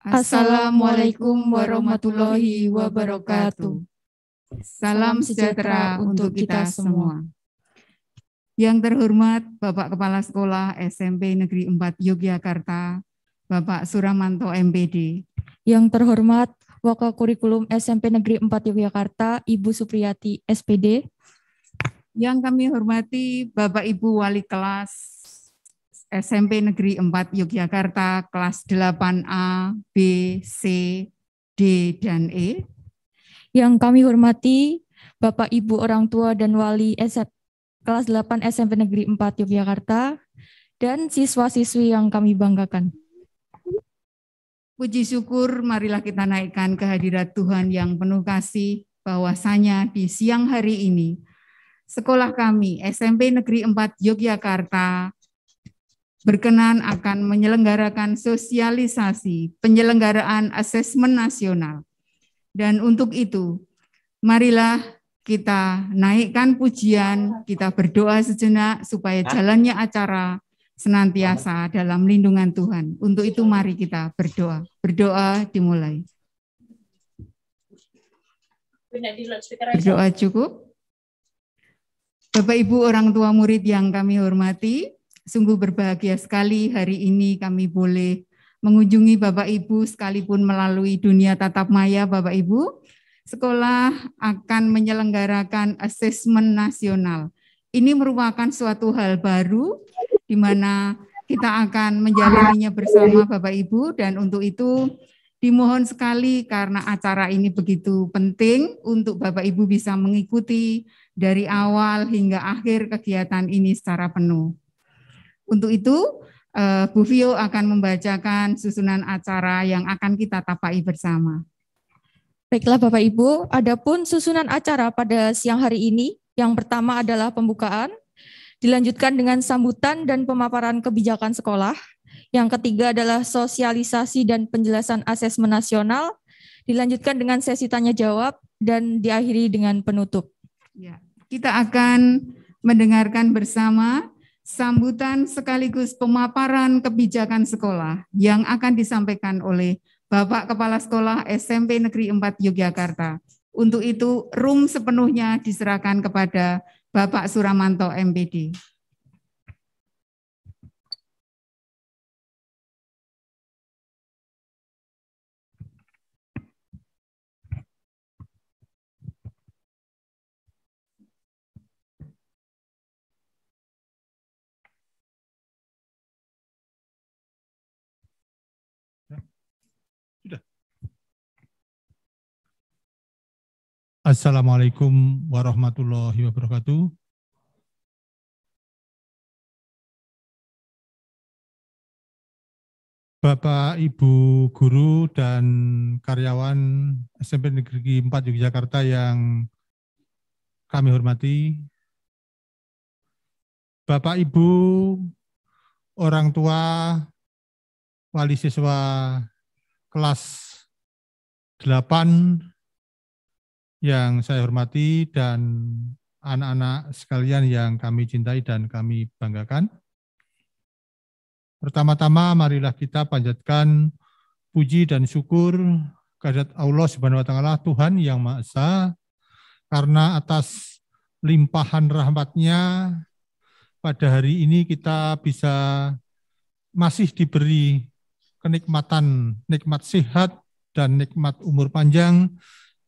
Assalamualaikum warahmatullahi wabarakatuh. Salam sejahtera untuk kita semua. Yang terhormat Bapak Kepala Sekolah SMP Negeri 4 Yogyakarta, Bapak Suramanto MPD. Yang terhormat Wakil Kurikulum SMP Negeri 4 Yogyakarta, Ibu Supriyati SPD. Yang kami hormati Bapak Ibu Wali Kelas SMP Negeri 4 Yogyakarta kelas 8A, B, C, D, dan E. Yang kami hormati Bapak Ibu orang tua dan wali kelas 8 SMP Negeri 4 Yogyakarta dan siswa-siswi yang kami banggakan. Puji syukur marilah kita naikkan kehadirat Tuhan yang penuh kasih bahwasanya di siang hari ini sekolah kami SMP Negeri 4 Yogyakarta berkenan akan menyelenggarakan sosialisasi penyelenggaraan asesmen nasional. Dan untuk itu, marilah kita naikkan pujian, kita berdoa sejenak supaya jalannya acara senantiasa dalam lindungan Tuhan. Untuk itu mari kita berdoa. Berdoa dimulai. Berdoa cukup. Bapak Ibu orang tua murid yang kami hormati, sungguh berbahagia sekali hari ini kami boleh mengunjungi Bapak Ibu sekalipun melalui dunia tatap maya. Bapak Ibu, sekolah akan menyelenggarakan asesmen nasional. Ini merupakan suatu hal baru di mana kita akan menjalaninya bersama Bapak Ibu, dan untuk itu dimohon sekali karena acara ini begitu penting untuk Bapak Ibu bisa mengikuti dari awal hingga akhir kegiatan ini secara penuh. Untuk itu, Bu Vio akan membacakan susunan acara yang akan kita tapai bersama. Baiklah Bapak Ibu, adapun susunan acara pada siang hari ini, yang pertama adalah pembukaan, dilanjutkan dengan sambutan dan pemaparan kebijakan sekolah. Yang ketiga adalah sosialisasi dan penjelasan asesmen nasional, dilanjutkan dengan sesi tanya jawab, dan diakhiri dengan penutup. Ya, kita akan mendengarkan bersama sambutan sekaligus pemaparan kebijakan sekolah yang akan disampaikan oleh Bapak Kepala Sekolah SMP Negeri 4 Yogyakarta. Untuk itu, room sepenuhnya diserahkan kepada Bapak Suramanto MPD. Assalamualaikum warahmatullahi wabarakatuh. Bapak, Ibu, guru, dan karyawan SMP Negeri 4 Yogyakarta yang kami hormati, Bapak, Ibu, orang tua, wali siswa kelas 8 yang saya hormati, dan anak-anak sekalian yang kami cintai dan kami banggakan. Pertama-tama marilah kita panjatkan puji dan syukur kehadirat Allah Subhanahu wa taala, Tuhan yang Maha Esa, karena atas limpahan rahmat-Nya pada hari ini kita bisa masih diberi kenikmatan, nikmat sehat dan nikmat umur panjang,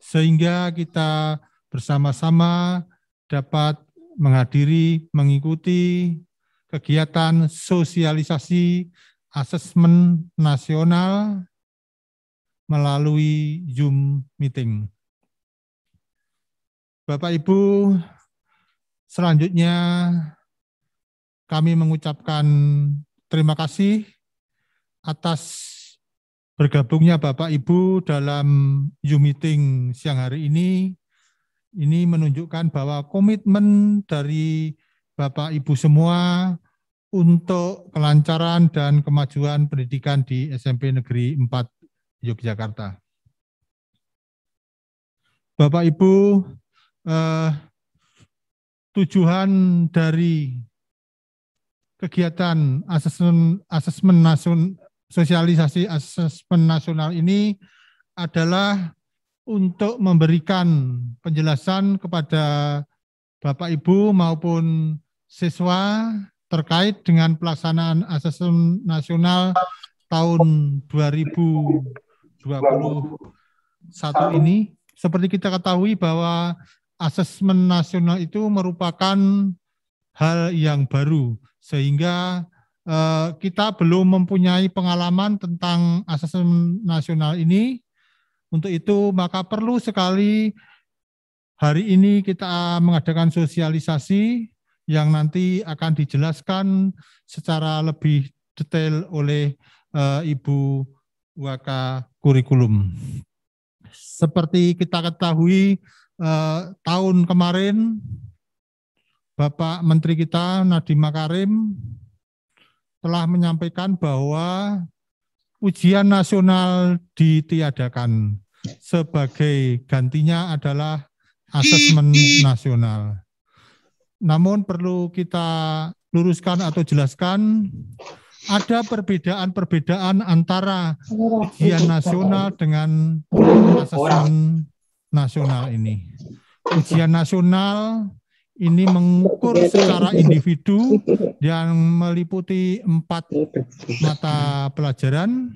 sehingga kita bersama-sama dapat menghadiri, mengikuti kegiatan sosialisasi asesmen nasional melalui Zoom meeting. Bapak Ibu, selanjutnya kami mengucapkan terima kasih atas bergabungnya Bapak Ibu dalam Zoom meeting siang hari ini. Ini menunjukkan bahwa komitmen dari Bapak Ibu semua untuk kelancaran dan kemajuan pendidikan di SMP Negeri 4 Yogyakarta. Bapak Ibu, tujuan dari kegiatan asesmen sosialisasi asesmen nasional ini adalah untuk memberikan penjelasan kepada Bapak Ibu maupun siswa terkait dengan pelaksanaan asesmen nasional tahun 2021 ini. Seperti kita ketahui bahwa asesmen nasional itu merupakan hal yang baru, sehingga kita belum mempunyai pengalaman tentang asesmen nasional ini. Untuk itu maka perlu sekali hari ini kita mengadakan sosialisasi yang nanti akan dijelaskan secara lebih detail oleh Ibu Waka Kurikulum. Seperti kita ketahui tahun kemarin Bapak Menteri kita Nadiem Makarim telah menyampaikan bahwa ujian nasional ditiadakan, sebagai gantinya adalah asesmen nasional. Namun perlu kita luruskan atau jelaskan, ada perbedaan-perbedaan antara ujian nasional dengan asesmen nasional ini. Ujian nasional ini mengukur secara individu yang meliputi 4 mata pelajaran.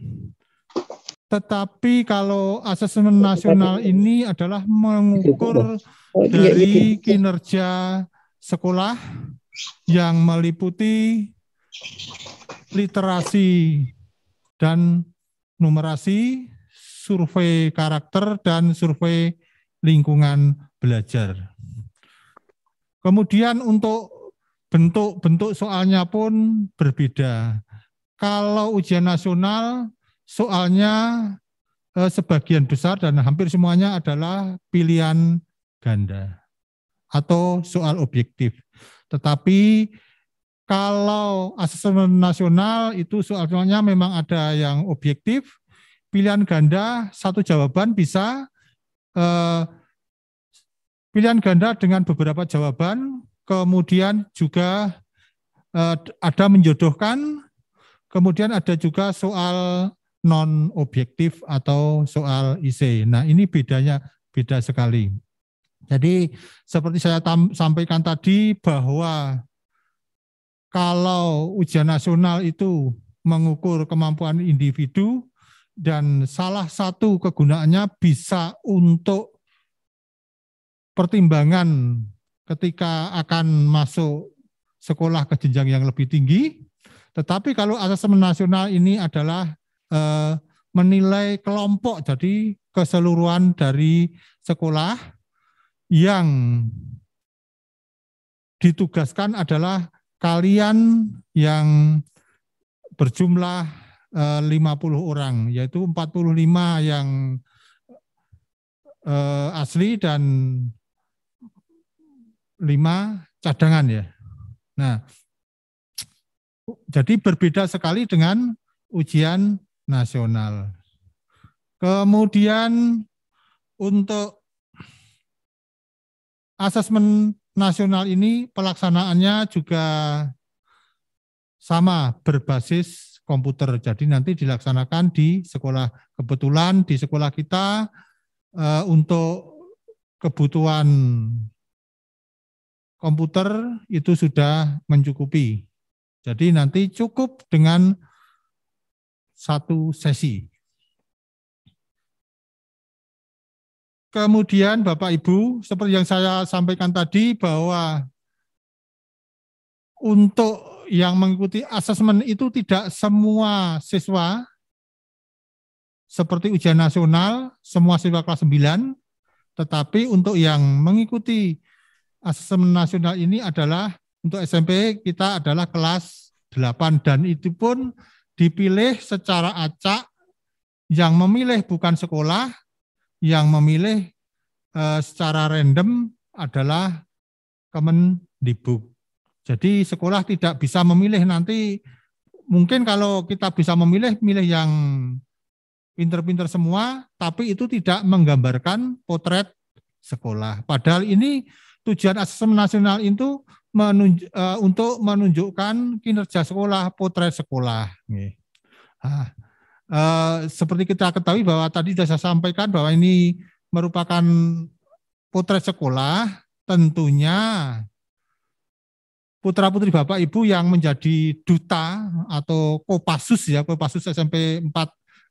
Tetapi kalau asesmen nasional ini adalah mengukur dari kinerja sekolah yang meliputi literasi dan numerasi, survei karakter, dan survei lingkungan belajar. Kemudian untuk bentuk soalnya pun berbeda. Kalau ujian nasional, soalnya sebagian besar dan hampir semuanya adalah pilihan ganda atau soal objektif. Tetapi kalau asesmen nasional itu soalnya memang ada yang objektif, pilihan ganda satu jawaban bisa pilihan ganda dengan beberapa jawaban, kemudian juga ada menjodohkan, kemudian ada juga soal non-objektif atau soal IC. Nah, ini beda sekali. Jadi seperti saya sampaikan tadi bahwa kalau ujian nasional itu mengukur kemampuan individu dan salah satu kegunaannya bisa untuk pertimbangan ketika akan masuk sekolah ke jenjang yang lebih tinggi, tetapi kalau asesmen nasional ini adalah menilai kelompok, jadi keseluruhan dari sekolah yang ditugaskan adalah kalian yang berjumlah 50 orang, yaitu 45 yang asli dan 5 cadangan ya. Nah, jadi berbeda sekali dengan ujian nasional. Kemudian untuk asesmen nasional ini pelaksanaannya juga sama, berbasis komputer. Jadi nanti dilaksanakan di sekolah. Kebetulan di sekolah kita untuk kebutuhan komputer itu sudah mencukupi. Jadi nanti cukup dengan 1 sesi. Kemudian Bapak Ibu, seperti yang saya sampaikan tadi bahwa untuk yang mengikuti asesmen itu tidak semua siswa seperti ujian nasional, semua siswa kelas 9, tetapi untuk yang mengikuti asesmen nasional ini adalah untuk SMP kita adalah kelas 8 dan itu pun dipilih secara acak, yang memilih bukan sekolah, yang memilih secara random adalah Kemendikbud. Jadi sekolah tidak bisa memilih nanti, mungkin kalau kita bisa memilih yang pinter-pinter semua, tapi itu tidak menggambarkan potret sekolah. Padahal ini tujuan asesmen nasional itu untuk menunjukkan kinerja sekolah, potret sekolah. Nah, seperti kita ketahui bahwa tadi sudah saya sampaikan bahwa ini merupakan potret sekolah, tentunya putra-putri Bapak Ibu yang menjadi duta atau Kopassus ya, Kopassus SMP 4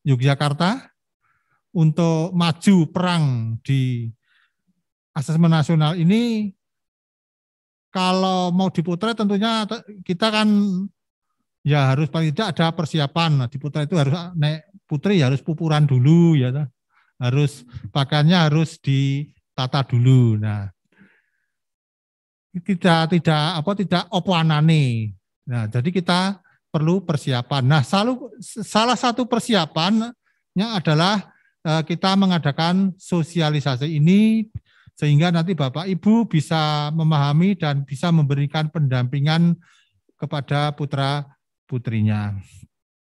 Yogyakarta untuk maju perang di asesmen nasional ini, kalau mau dipotret tentunya kita kan ya harus paling tidak ada persiapan. Nah, dipotret itu harus naik putri harus pupuran dulu ya, harus pakaiannya harus ditata dulu. Nah, tidak opo-anane. Nah, jadi kita perlu persiapan. Nah, salah satu persiapannya adalah kita mengadakan sosialisasi ini sehingga nanti Bapak Ibu bisa memahami dan bisa memberikan pendampingan kepada putra-putrinya.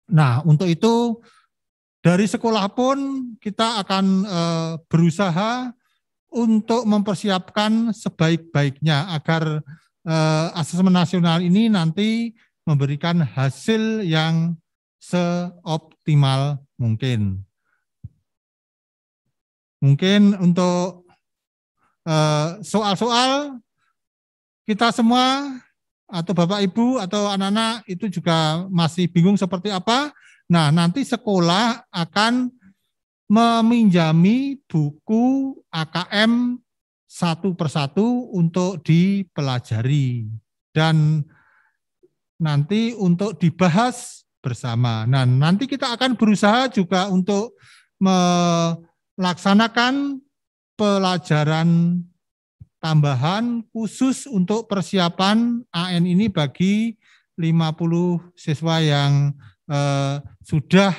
Nah, untuk itu dari sekolah pun kita akan berusaha untuk mempersiapkan sebaik-baiknya agar asesmen nasional ini nanti memberikan hasil yang seoptimal mungkin. Mungkin untuk soal-soal kita semua atau Bapak Ibu atau anak-anak itu juga masih bingung seperti apa. Nah, nanti sekolah akan meminjami buku AKM satu persatu untuk dipelajari dan nanti untuk dibahas bersama. Nah, nanti kita akan berusaha juga untuk melaksanakan pelajaran tambahan khusus untuk persiapan AN ini bagi 50 siswa yang sudah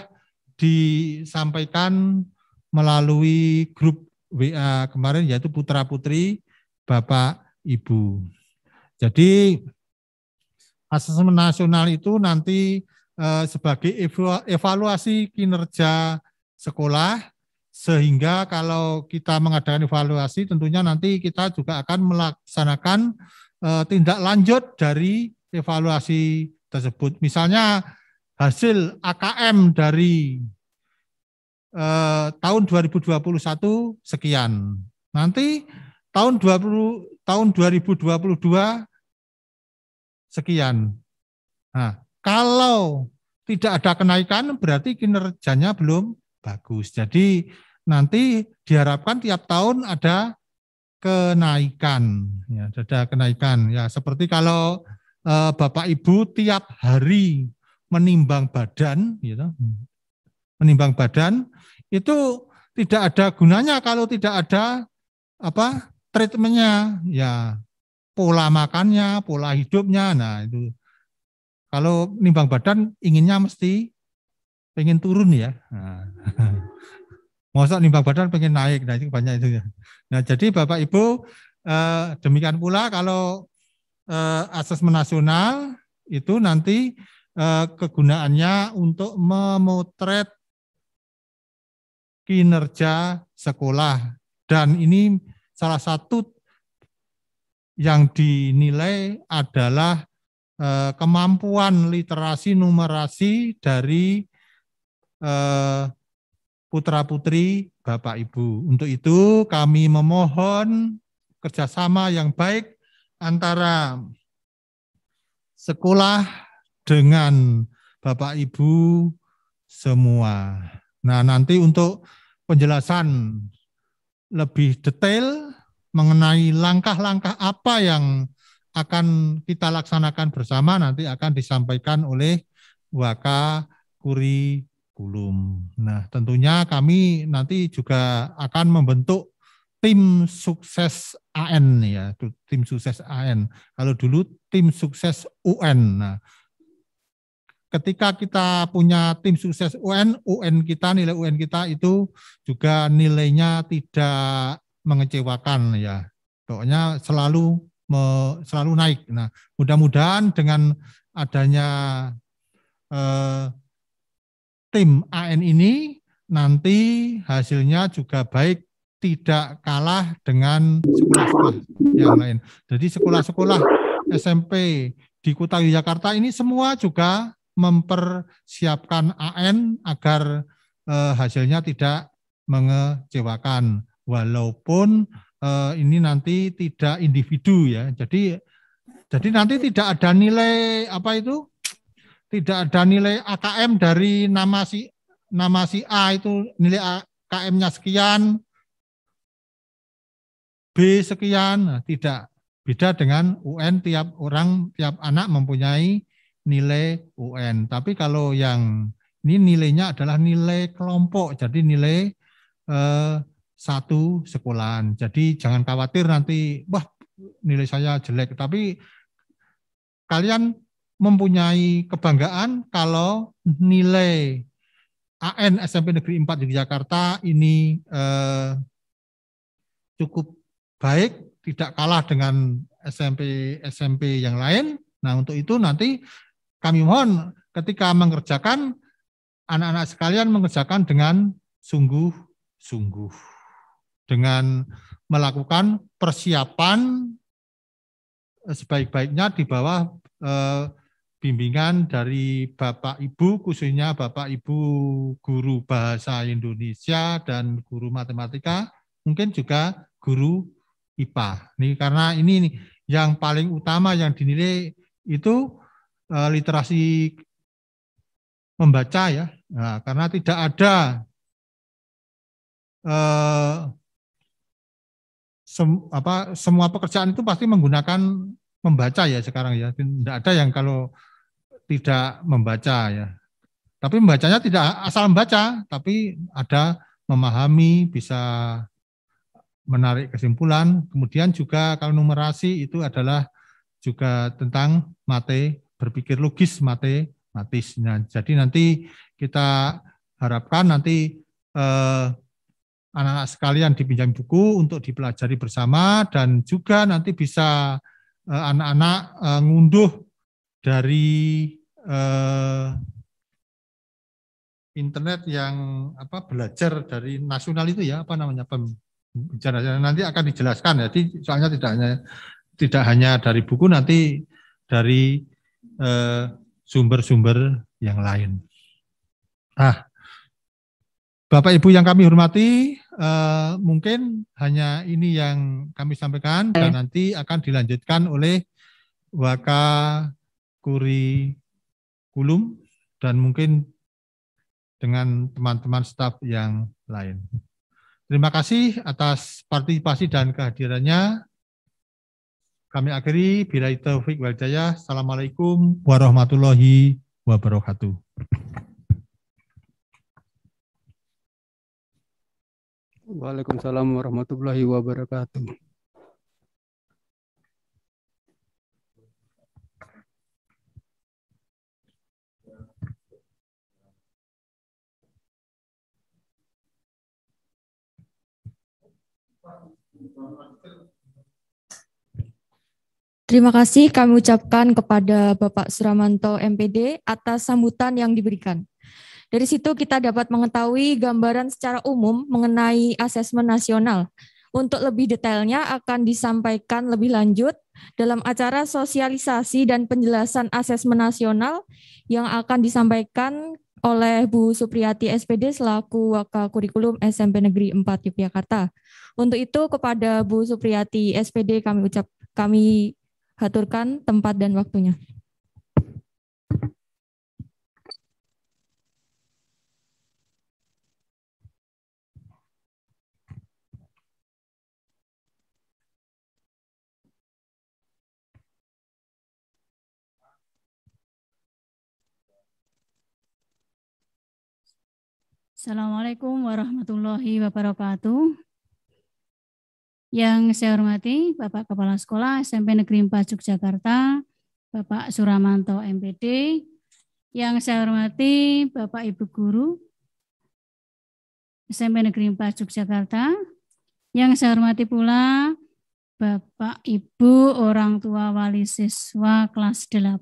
disampaikan melalui grup WA kemarin, yaitu putra-putri Bapak Ibu. Jadi asesmen nasional itu nanti sebagai evaluasi kinerja sekolah, sehingga kalau kita mengadakan evaluasi tentunya nanti kita juga akan melaksanakan tindak lanjut dari evaluasi tersebut. Misalnya hasil AKM dari tahun 2021 sekian. Nanti tahun 2022 sekian. Nah, kalau tidak ada kenaikan berarti kinerjanya belum bagus. Jadi nanti diharapkan tiap tahun ada kenaikan. Ya, ada kenaikan. Ya, seperti kalau Bapak Ibu tiap hari menimbang badan, gitu, menimbang badan itu tidak ada gunanya kalau tidak ada treatmentnya, ya pola makannya, pola hidupnya. Nah itu kalau nimbang badan inginnya mesti pengen turun ya. Nah, masa nimbang badan pengen naik, nah itu banyak itu ya. Nah jadi Bapak Ibu demikian pula kalau asesmen nasional itu nanti kegunaannya untuk memotret kinerja sekolah, dan ini salah satu yang dinilai adalah kemampuan literasi numerasi dari putra-putri Bapak Ibu. Untuk itu kami memohon kerjasama yang baik antara sekolah dengan Bapak Ibu semua. Nah, nanti untuk penjelasan lebih detail mengenai langkah-langkah apa yang akan kita laksanakan bersama nanti akan disampaikan oleh Waka Kurikulum. Nah, tentunya kami nanti juga akan membentuk tim sukses AN ya, tim sukses AN. Kalau dulu tim sukses UN. Nah, ketika kita punya tim sukses UN kita, nilai UN kita itu juga nilainya tidak mengecewakan ya. Pokoknya selalu naik. Nah, mudah-mudahan dengan adanya tim AN ini nanti hasilnya juga baik, tidak kalah dengan sekolah-sekolah yang lain. Jadi sekolah-sekolah SMP di Kota Yogyakarta ini semua juga mempersiapkan AN agar hasilnya tidak mengecewakan, walaupun ini nanti tidak individu ya. Jadi nanti tidak ada nilai apa itu? Tidak ada nilai AKM dari nama si A itu nilai AKM-nya sekian, B sekian, nah, tidak. Beda dengan UN, tiap anak mempunyai nilai UN. Tapi kalau yang ini nilainya adalah nilai kelompok, jadi nilai satu sekolahan. Jadi jangan khawatir nanti, wah nilai saya jelek. Tapi kalian mempunyai kebanggaan kalau nilai AN SMP Negeri 4 Yogyakarta ini cukup baik, tidak kalah dengan SMP yang lain. Nah, untuk itu nanti kami mohon ketika mengerjakan, anak-anak sekalian mengerjakan dengan sungguh-sungguh, dengan melakukan persiapan sebaik-baiknya di bawah bimbingan dari Bapak Ibu, khususnya Bapak Ibu guru bahasa Indonesia dan guru matematika, mungkin juga guru IPA. Ini karena ini yang paling utama yang dinilai itu literasi membaca ya. Nah, karena tidak ada semua pekerjaan itu pasti menggunakan membaca ya sekarang ya. Tidak ada yang kalau tidak membaca ya. Tapi membacanya tidak asal membaca, tapi ada memahami, bisa menarik kesimpulan. Kemudian juga kalau numerasi itu adalah juga tentang berpikir logis, matematis. Nah, jadi nanti kita harapkan nanti anak-anak sekalian dipinjam buku untuk dipelajari bersama, dan juga nanti bisa anak-anak ngunduh dari internet yang belajar dari nasional itu ya, apa namanya, nanti akan dijelaskan. Jadi soalnya tidak hanya dari buku, nanti dari sumber-sumber yang lain. Bapak Ibu yang kami hormati, mungkin hanya ini yang kami sampaikan, dan nanti akan dilanjutkan oleh Waka Kurikulum dan mungkin dengan teman-teman staf yang lain. Terima kasih atas partisipasi dan kehadirannya. Kami akhiri, billahi taufiq wal hidayah. Assalamualaikum warahmatullahi wabarakatuh. Waalaikumsalam warahmatullahi wabarakatuh. Terima kasih kami ucapkan kepada Bapak Suramanto MPD atas sambutan yang diberikan. Dari situ kita dapat mengetahui gambaran secara umum mengenai asesmen nasional. Untuk lebih detailnya akan disampaikan lebih lanjut dalam acara sosialisasi dan penjelasan asesmen nasional yang akan disampaikan oleh Bu Supriyati SPD selaku Waka Kurikulum SMP Negeri 4 Yogyakarta. Untuk itu kepada Bu Supriyati SPD kami haturkan tempat dan waktunya. Assalamualaikum warahmatullahi wabarakatuh. Yang saya hormati Bapak Kepala Sekolah SMP Negeri 4 Yogyakarta, Bapak Suramanto MPD. Yang saya hormati Bapak Ibu Guru SMP Negeri 4 Yogyakarta. Yang saya hormati pula Bapak Ibu orang tua wali siswa kelas 8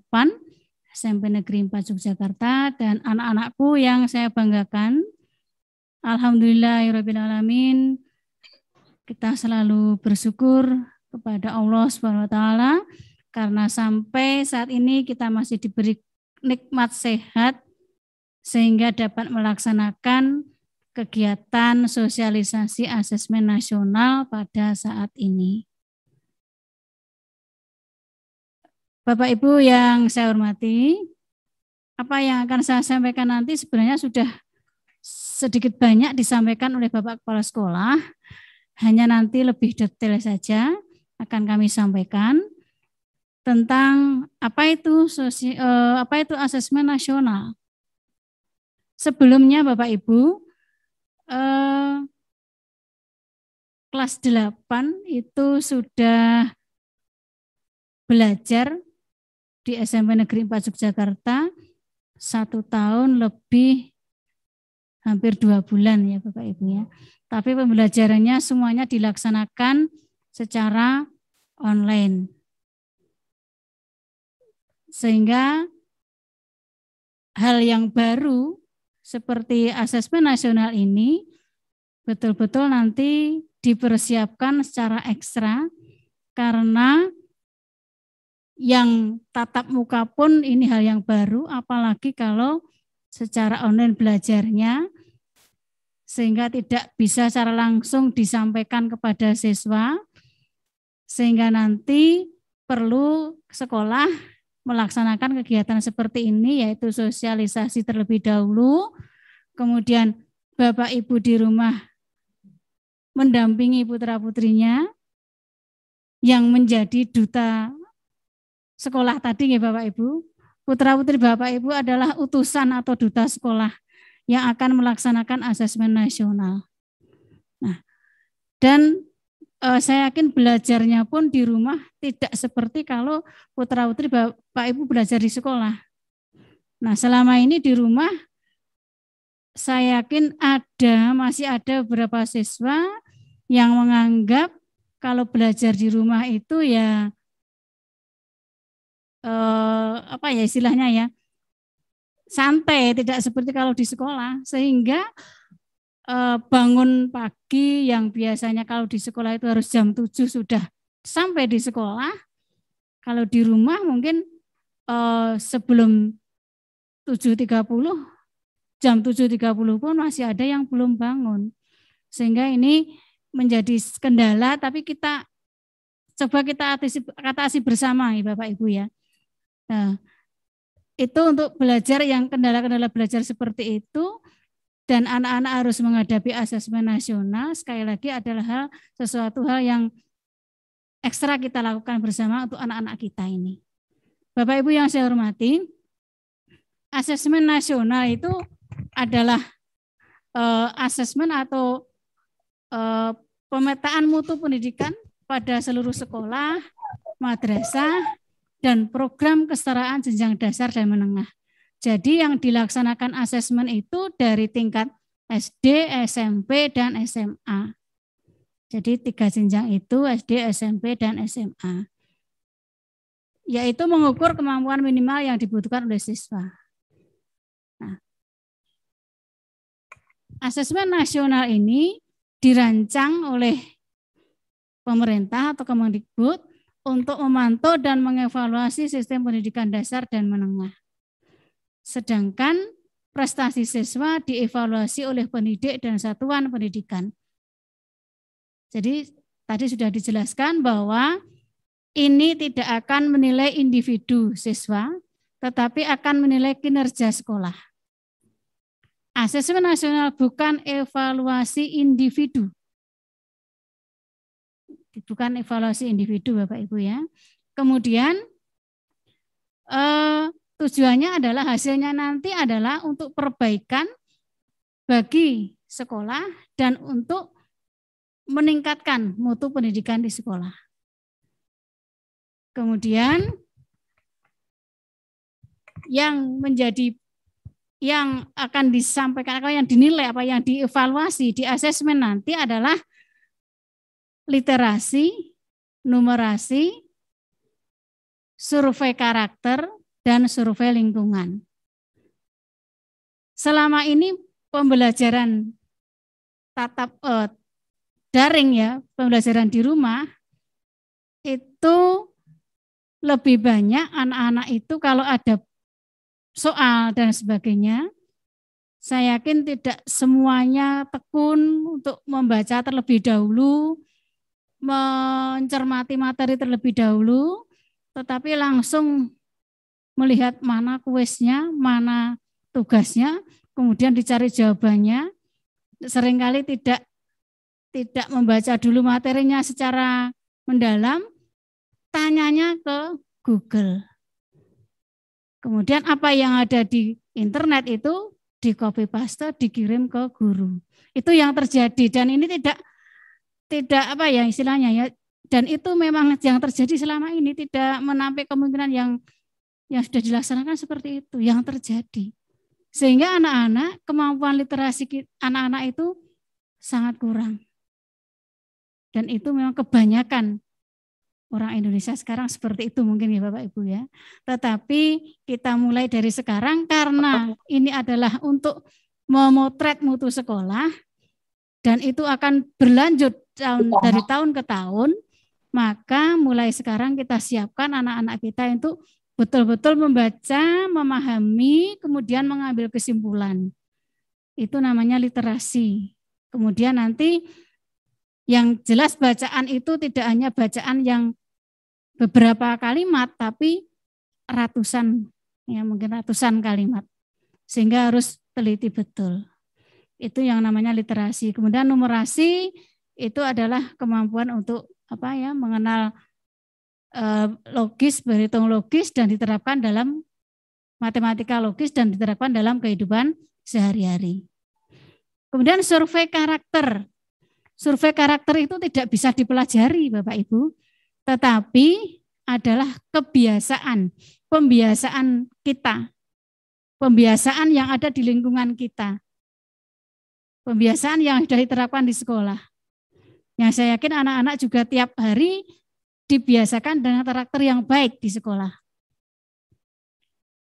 SMP Negeri 4 Yogyakarta dan anak-anakku yang saya banggakan. Alhamdulillahirrabbilalamin, kita selalu bersyukur kepada Allah SWT karena sampai saat ini kita masih diberi nikmat sehat sehingga dapat melaksanakan kegiatan sosialisasi asesmen nasional pada saat ini. Bapak Ibu yang saya hormati, apa yang akan saya sampaikan nanti sebenarnya sudah sedikit banyak disampaikan oleh Bapak Kepala Sekolah, hanya nanti lebih detail saja akan kami sampaikan tentang apa itu asesmen nasional. Sebelumnya Bapak Ibu, kelas 8 itu sudah belajar di SMP Negeri 4 Yogyakarta 1 tahun lebih hampir 2 bulan ya Bapak Ibu ya. Tapi pembelajarannya semuanya dilaksanakan secara online. Sehingga hal yang baru seperti asesmen nasional ini betul-betul nanti dipersiapkan secara ekstra karena yang tatap muka pun ini hal yang baru, apalagi kalau secara online belajarnya, sehingga tidak bisa secara langsung disampaikan kepada siswa, sehingga nanti perlu sekolah melaksanakan kegiatan seperti ini, yaitu sosialisasi terlebih dahulu, kemudian Bapak Ibu di rumah mendampingi putra-putrinya yang menjadi duta sekolah tadi ya Bapak Ibu. Putra-putri Bapak Ibu adalah utusan atau duta sekolah yang akan melaksanakan asesmen nasional. Nah, dan saya yakin belajarnya pun di rumah tidak seperti kalau putra-putri Bapak Ibu belajar di sekolah. Nah, selama ini di rumah saya yakin masih ada beberapa siswa yang menganggap kalau belajar di rumah itu ya istilahnya ya santai, tidak seperti kalau di sekolah, sehingga bangun pagi yang biasanya kalau di sekolah itu harus jam 7 sudah sampai di sekolah, kalau di rumah mungkin sebelum 7.30, jam 7.30 pun masih ada yang belum bangun, sehingga ini menjadi kendala, tapi kita coba kita atasi bersama ya Bapak Ibu ya. Nah, itu untuk belajar yang kendala-kendala belajar seperti itu, dan anak-anak harus menghadapi asesmen nasional, sekali lagi adalah sesuatu hal yang ekstra kita lakukan bersama untuk anak-anak kita ini. Bapak Ibu yang saya hormati, asesmen nasional itu adalah asesmen atau pemetaan mutu pendidikan pada seluruh sekolah, madrasah, dan program kesetaraan jenjang dasar dan menengah. Jadi yang dilaksanakan asesmen itu dari tingkat SD, SMP, dan SMA. Jadi 3 jenjang itu SD, SMP, dan SMA. Yaitu mengukur kemampuan minimal yang dibutuhkan oleh siswa. Nah, asesmen nasional ini dirancang oleh pemerintah atau Kemendikbud untuk memantau dan mengevaluasi sistem pendidikan dasar dan menengah. Sedangkan prestasi siswa dievaluasi oleh pendidik dan satuan pendidikan. Jadi tadi sudah dijelaskan bahwa ini tidak akan menilai individu siswa, tetapi akan menilai kinerja sekolah. Asesmen nasional bukan evaluasi individu. Bukan evaluasi individu Bapak Ibu ya. Kemudian tujuannya adalah hasilnya nanti adalah untuk perbaikan bagi sekolah dan untuk meningkatkan mutu pendidikan di sekolah. Kemudian yang akan disampaikan, atau yang dinilai, apa yang dievaluasi di asesmen nanti adalah literasi, numerasi, survei karakter, dan survei lingkungan. Selama ini pembelajaran daring ya, pembelajaran di rumah, itu lebih banyak anak-anak itu kalau ada soal dan sebagainya, saya yakin tidak semuanya tekun untuk membaca terlebih dahulu, mencermati materi terlebih dahulu, tetapi langsung melihat mana kuisnya, mana tugasnya, kemudian dicari jawabannya. Seringkali tidak membaca dulu materinya secara mendalam, tanyanya ke Google. Kemudian apa yang ada di internet itu di copy paste, dikirim ke guru. Itu yang terjadi dan ini tidak apa ya istilahnya ya. Dan itu memang yang terjadi selama ini, tidak menampik kemungkinan yang sudah dilaksanakan seperti itu yang terjadi. Sehingga anak-anak, kemampuan literasi anak-anak itu sangat kurang. Dan itu memang kebanyakan orang Indonesia sekarang seperti itu mungkin ya Bapak Ibu ya. Tetapi kita mulai dari sekarang karena ini adalah untuk memotret mutu sekolah dan itu akan berlanjut dari tahun ke tahun, maka mulai sekarang kita siapkan anak-anak kita untuk betul-betul membaca, memahami, kemudian mengambil kesimpulan. Itu namanya literasi. Kemudian nanti yang jelas bacaan itu tidak hanya bacaan yang beberapa kalimat, tapi ratusan, ya mungkin ratusan kalimat. Sehingga harus teliti betul. Itu yang namanya literasi. Kemudian numerasi itu adalah kemampuan untuk apa ya, mengenal logis, berhitung logis dan diterapkan dalam matematika logis dan diterapkan dalam kehidupan sehari-hari. Kemudian survei karakter. Survei karakter itu tidak bisa dipelajari Bapak Ibu, tetapi adalah kebiasaan, pembiasaan kita, pembiasaan yang ada di lingkungan kita, pembiasaan yang sudah diterapkan di sekolah. Yang saya yakin anak-anak juga tiap hari dibiasakan dengan karakter yang baik di sekolah.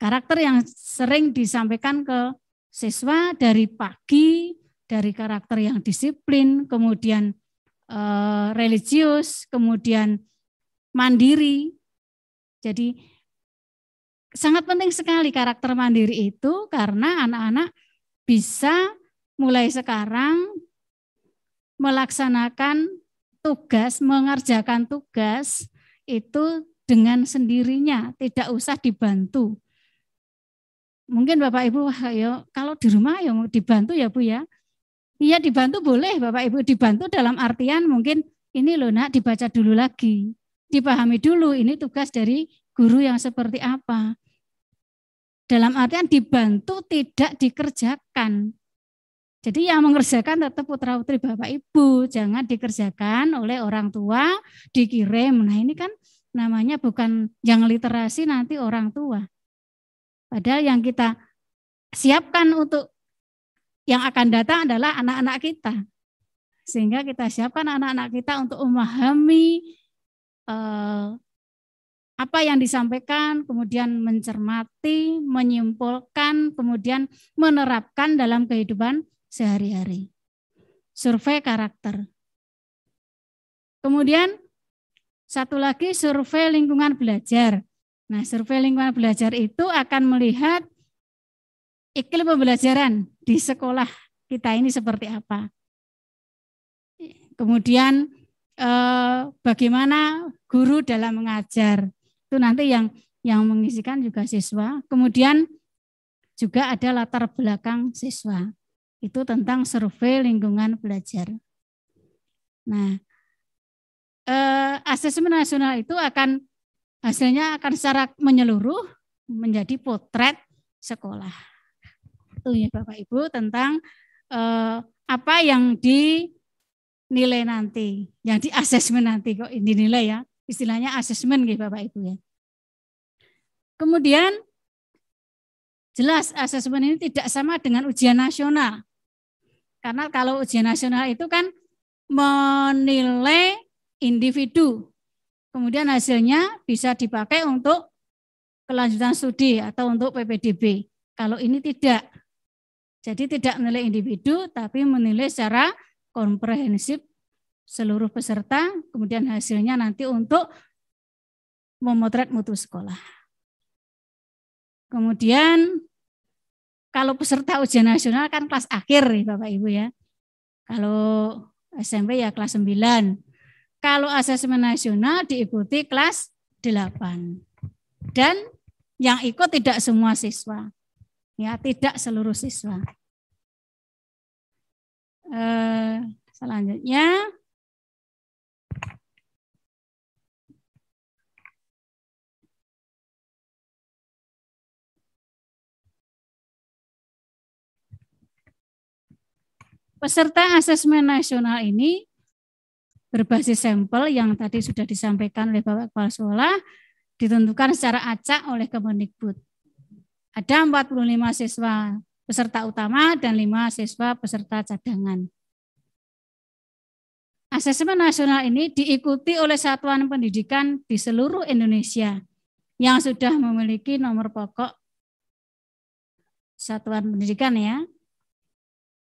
Karakter yang sering disampaikan ke siswa dari pagi, dari karakter yang disiplin, kemudian religius, kemudian mandiri. Jadi sangat penting sekali karakter mandiri itu karena anak-anak bisa mulai sekarang melaksanakan tugas, mengerjakan tugas itu dengan sendirinya, tidak usah dibantu. Mungkin Bapak Ibu, ya kalau di rumah ya mau dibantu ya Bu ya. Iya dibantu boleh Bapak Ibu, dibantu dalam artian mungkin ini loh nak dibaca dulu lagi, dipahami dulu ini tugas dari guru yang seperti apa. Dalam artian dibantu tidak dikerjakan. Jadi yang mengerjakan tetap putra-putri Bapak Ibu, jangan dikerjakan oleh orang tua, dikirim. Nah ini kan namanya bukan yang literasi nanti orang tua. Padahal yang kita siapkan untuk yang akan datang adalah anak-anak kita. Sehingga kita siapkan anak-anak kita untuk memahami apa yang disampaikan, kemudian mencermati, menyimpulkan, kemudian menerapkan dalam kehidupan sehari-hari. Survei karakter. Kemudian satu lagi survei lingkungan belajar. Nah, survei lingkungan belajar itu akan melihat iklim pembelajaran di sekolah kita ini seperti apa. Kemudian bagaimana guru dalam mengajar. Itu nanti yang mengisikan juga siswa. Kemudian juga ada latar belakang siswa. Itu tentang survei lingkungan belajar. Nah, asesmen nasional itu hasilnya akan secara menyeluruh menjadi potret sekolah. Itu ya Bapak Ibu tentang apa yang dinilai nanti, yang di asesmen nanti kok dinilai ya, istilahnya asesmen gitu Bapak Ibu ya. Kemudian jelas asesmen ini tidak sama dengan ujian nasional. Karena kalau ujian nasional itu kan menilai individu. Kemudian hasilnya bisa dipakai untuk kelanjutan studi atau untuk PPDB. Kalau ini tidak. Jadi tidak menilai individu tapi menilai secara komprehensif seluruh peserta. Kemudian hasilnya nanti untuk memotret mutu sekolah. Kemudian kalau peserta ujian nasional kan kelas akhir nih Bapak Ibu ya. Kalau SMP ya kelas 9. Kalau asesmen nasional diikuti kelas 8. Dan yang ikut tidak semua siswa. Ya, tidak seluruh siswa. Selanjutnya peserta asesmen nasional ini berbasis sampel yang tadi sudah disampaikan oleh Bapak Kepala Sekolah, ditentukan secara acak oleh Kemendikbud. Ada 45 siswa peserta utama dan 5 siswa peserta cadangan. Asesmen nasional ini diikuti oleh satuan pendidikan di seluruh Indonesia yang sudah memiliki nomor pokok satuan pendidikan ya.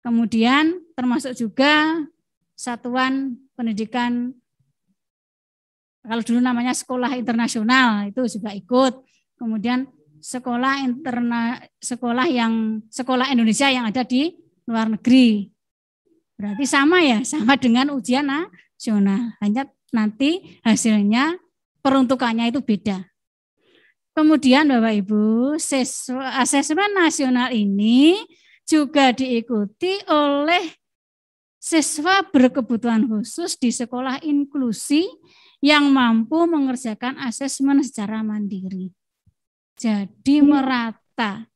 Kemudian termasuk juga satuan pendidikan, kalau dulu namanya sekolah internasional itu juga ikut. Kemudian sekolah Indonesia yang ada di luar negeri. Berarti sama ya, sama dengan ujian nasional. Hanya nanti hasilnya peruntukannya itu beda. Kemudian Bapak Ibu, asesmen nasional ini juga diikuti oleh siswa berkebutuhan khusus di sekolah inklusi yang mampu mengerjakan asesmen secara mandiri. Jadi merata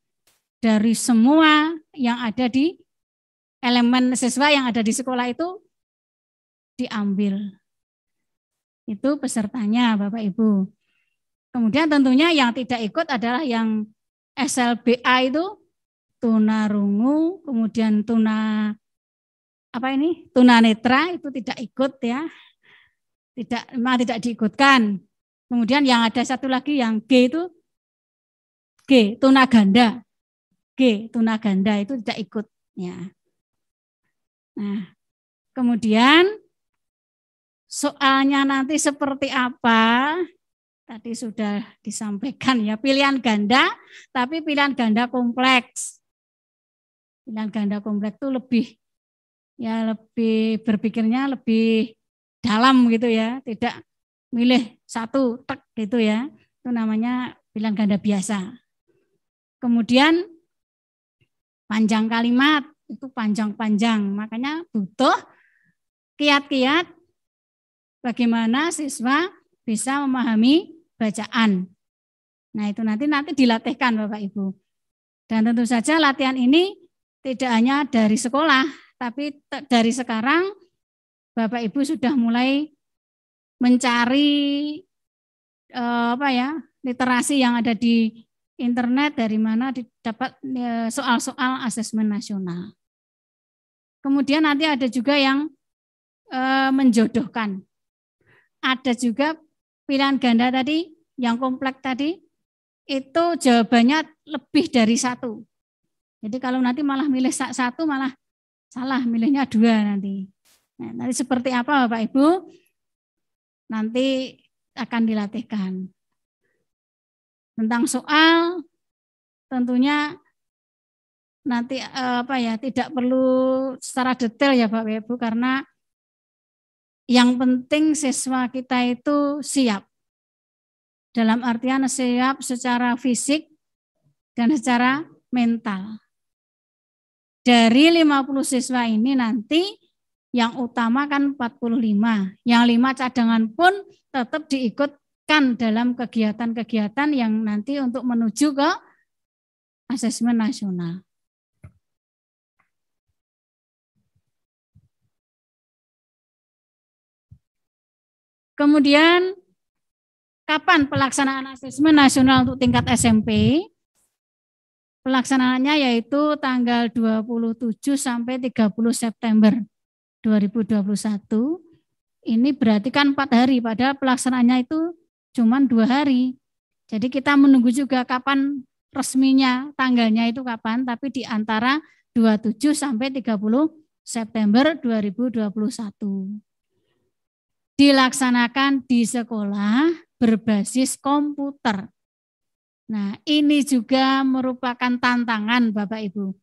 dari semua yang ada di elemen siswa yang ada di sekolah itu diambil. Itu pesertanya Bapak Ibu. Kemudian tentunya yang tidak ikut adalah yang SLBA itu tunarungu, kemudian tunanetra itu tidak ikut ya. Memang tidak diikutkan. Kemudian yang ada satu lagi yang G itu tunaganda. Tunaganda itu tidak ikut ya. Nah, kemudian soalnya nanti seperti apa? Tadi sudah disampaikan ya, pilihan ganda, tapi pilihan ganda kompleks. Pilihan ganda kompleks itu lebih berpikirnya lebih dalam gitu ya, tidak milih satu tek gitu ya. Itu namanya pilihan ganda biasa. Kemudian panjang kalimat itu panjang-panjang, makanya butuh kiat-kiat bagaimana siswa bisa memahami bacaan. Nah itu nanti dilatihkan Bapak Ibu. Dan tentu saja latihan ini tidak hanya dari sekolah, tapi dari sekarang Bapak Ibu sudah mulai mencari literasi yang ada di internet dari mana didapat soal-soal asesmen nasional. Kemudian nanti ada juga yang menjodohkan. Ada juga pilihan ganda tadi, yang kompleks tadi, itu jawabannya lebih dari satu. Jadi kalau nanti malah milih satu malah salah, milihnya 2 nanti. Nah, nanti seperti apa Bapak Ibu? Nanti akan dilatihkan. Tentang soal tentunya nanti tidak perlu secara detail ya Bapak Ibu, karena yang penting siswa kita itu siap. Dalam artian siap secara fisik dan secara mental. Dari 50 siswa ini nanti yang utama kan 45, yang 5 cadangan pun tetap diikutkan dalam kegiatan-kegiatan yang nanti untuk menuju ke asesmen nasional. Kemudian kapan pelaksanaan asesmen nasional untuk tingkat SMP? Pelaksanaannya yaitu tanggal 27 sampai 30 September 2021. Ini berarti kan 4 hari, padahal pelaksanaannya itu cuma 2 hari. Jadi kita menunggu juga kapan resminya, tanggalnya itu kapan, tapi di antara 27 sampai 30 September 2021. Dilaksanakan di sekolah berbasis komputer. Nah, ini juga merupakan tantangan Bapak Ibu.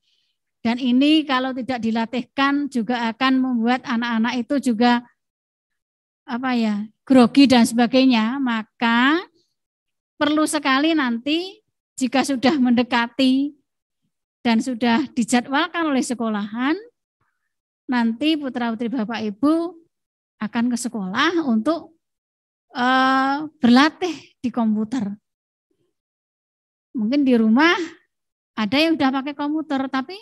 Dan ini kalau tidak dilatihkan juga akan membuat anak-anak itu juga grogi dan sebagainya. Maka perlu sekali nanti jika sudah mendekati dan sudah dijadwalkan oleh sekolahan, nanti putra-putri Bapak Ibu akan ke sekolah untuk berlatih di komputer. Mungkin di rumah ada yang sudah pakai komputer, tapi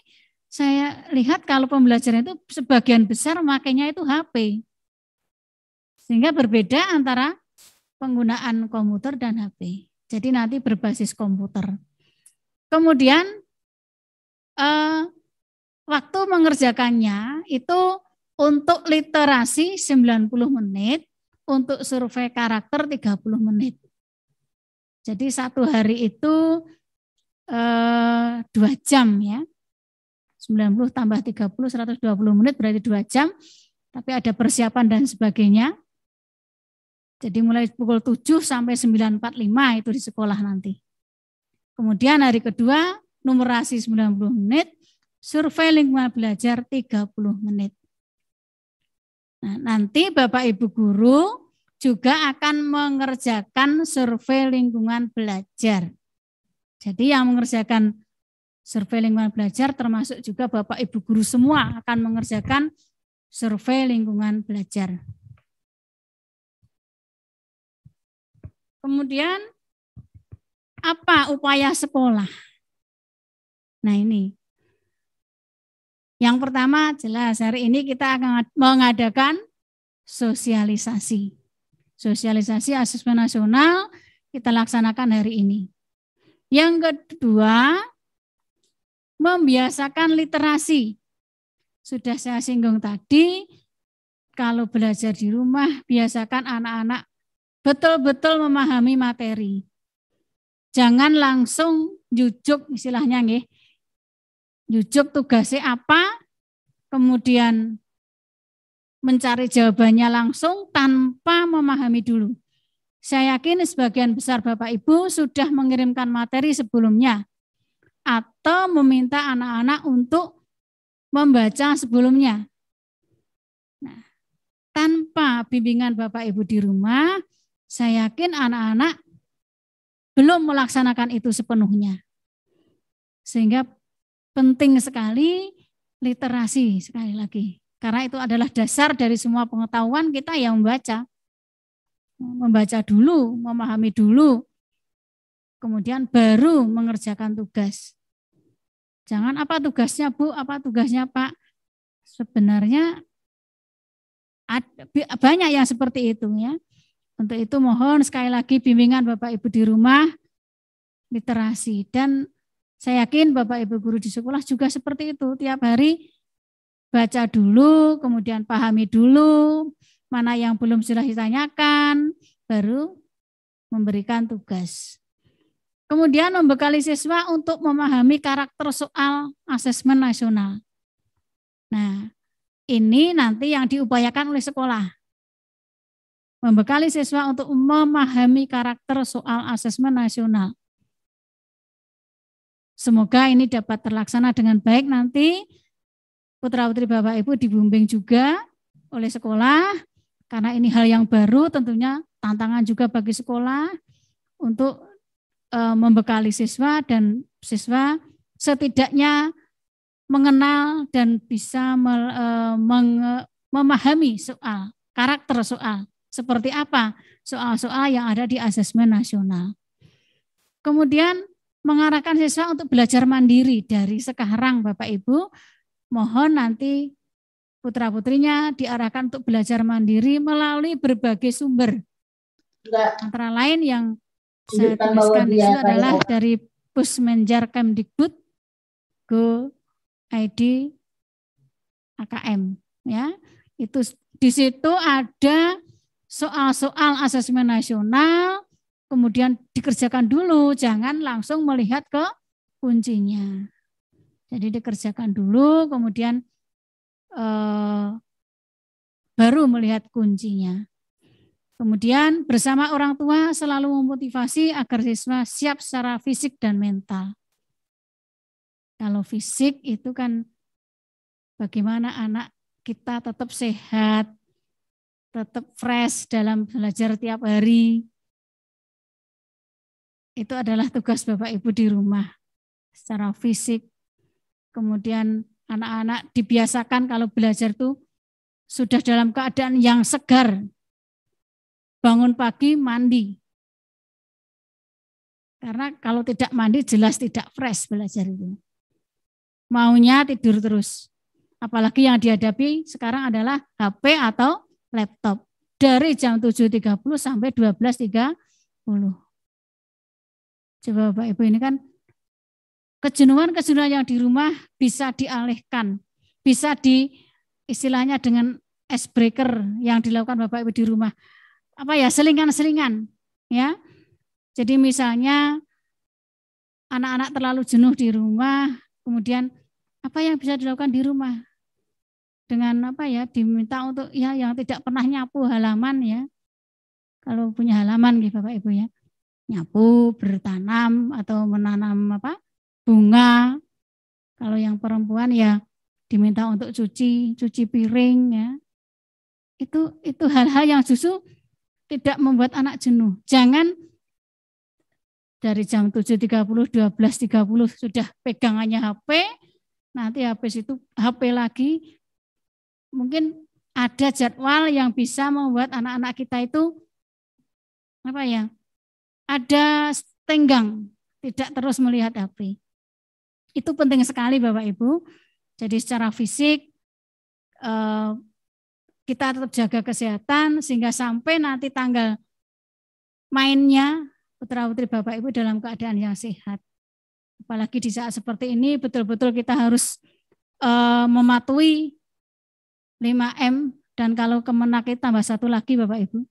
saya lihat kalau pembelajaran itu sebagian besar makanya itu HP. Sehingga berbeda antara penggunaan komputer dan HP. Jadi nanti berbasis komputer. Kemudian waktu mengerjakannya itu untuk literasi 90 menit, untuk survei karakter 30 menit. Jadi satu hari itu 2 jam ya. 90 tambah 30, 120 menit berarti 2 jam. Tapi ada persiapan dan sebagainya. Jadi mulai pukul 7 sampai 9.45 itu di sekolah nanti. Kemudian hari kedua, numerasi 90 menit, survei lingkungan belajar 30 menit. Nah, nanti Bapak Ibu Guru juga akan mengerjakan survei lingkungan belajar. Jadi yang mengerjakan survei lingkungan belajar termasuk juga Bapak Ibu Guru semua akan mengerjakan survei lingkungan belajar. Kemudian apa upaya sekolah? Nah ini. Yang pertama jelas hari ini kita akan mengadakan sosialisasi. Sosialisasi asesmen nasional kita laksanakan hari ini. Yang kedua, membiasakan literasi. Sudah saya singgung tadi, kalau belajar di rumah biasakan anak-anak betul-betul memahami materi. Jangan langsung jujuk istilahnya nggih. Jujuk tugasnya apa, kemudian mencari jawabannya langsung tanpa memahami dulu. Saya yakin sebagian besar Bapak Ibu sudah mengirimkan materi sebelumnya atau meminta anak-anak untuk membaca sebelumnya. Nah, tanpa bimbingan Bapak Ibu di rumah, saya yakin anak-anak belum melaksanakan itu sepenuhnya. Sehingga penting sekali literasi sekali lagi. Karena itu adalah dasar dari semua pengetahuan kita yang membaca. Membaca dulu, memahami dulu. Kemudian baru mengerjakan tugas. Jangan apa tugasnya Bu, apa tugasnya Pak. Sebenarnya banyak yang seperti itu ya. Untuk itu mohon sekali lagi bimbingan Bapak Ibu di rumah, literasi. Dan saya yakin Bapak Ibu Guru di sekolah juga seperti itu. Tiap hari baca dulu, kemudian pahami dulu, mana yang belum sudah ditanyakan, baru memberikan tugas. Kemudian membekali siswa untuk memahami karakter soal asesmen nasional. Nah, ini nanti yang diupayakan oleh sekolah. Membekali siswa untuk memahami karakter soal asesmen nasional. Semoga ini dapat terlaksana dengan baik nanti. Putra-putri Bapak Ibu dibimbing juga oleh sekolah, karena ini hal yang baru tentunya tantangan juga bagi sekolah untuk membekali siswa dan siswa setidaknya mengenal dan bisa memahami soal, karakter soal. Seperti apa soal-soal yang ada di asesmen nasional. Kemudian mengarahkan siswa untuk belajar mandiri dari sekarang Bapak Ibu. Mohon nanti putra-putrinya diarahkan untuk belajar mandiri melalui berbagai sumber. Antara lain yang saya tuliskan di sini adalah dari Pusmenjar Kemdikbud, Go ID AKM. Ya, itu di situ ada soal-soal asesmen nasional, kemudian dikerjakan dulu, jangan langsung melihat ke kuncinya. Jadi dikerjakan dulu, kemudian baru melihat kuncinya. Kemudian bersama orang tua selalu memotivasi agar siswa siap secara fisik dan mental. Kalau fisik itu kan bagaimana anak kita tetap sehat, tetap fresh dalam belajar tiap hari. Itu adalah tugas Bapak Ibu di rumah secara fisik. Kemudian anak-anak dibiasakan kalau belajar tuh sudah dalam keadaan yang segar. Bangun pagi mandi. Karena kalau tidak mandi jelas tidak fresh belajar itu. Maunya tidur terus. Apalagi yang dihadapi sekarang adalah HP atau laptop. Dari jam 7.30 sampai 12.30. Coba Bapak Ibu, ini kan kejenuhan-kejenuhan yang di rumah bisa dialihkan. Bisa istilahnya dengan ice breaker yang dilakukan Bapak Ibu di rumah. Selingan-selingan, ya. Jadi misalnya anak-anak terlalu jenuh di rumah, kemudian apa yang bisa dilakukan di rumah? Dengan diminta untuk yang tidak pernah nyapu halaman, ya. Kalau punya halaman gitu Bapak Ibu, ya. Nyapu, bertanam atau menanam bunga. Kalau yang perempuan ya diminta untuk cuci piring, ya. Itu hal-hal yang justru tidak membuat anak jenuh. Jangan dari jam 7.30, 12.30 sudah pegangannya HP, nanti habis itu HP lagi. Mungkin ada jadwal yang bisa membuat anak-anak kita itu ada tenggang, tidak terus melihat HP. Itu penting sekali Bapak Ibu. Jadi secara fisik kita tetap jaga kesehatan sehingga sampai nanti tanggal mainnya putra-putri Bapak Ibu dalam keadaan yang sehat. Apalagi di saat seperti ini betul-betul kita harus mematuhi 5M, dan kalau Kemenak tambah satu lagi Bapak Ibu,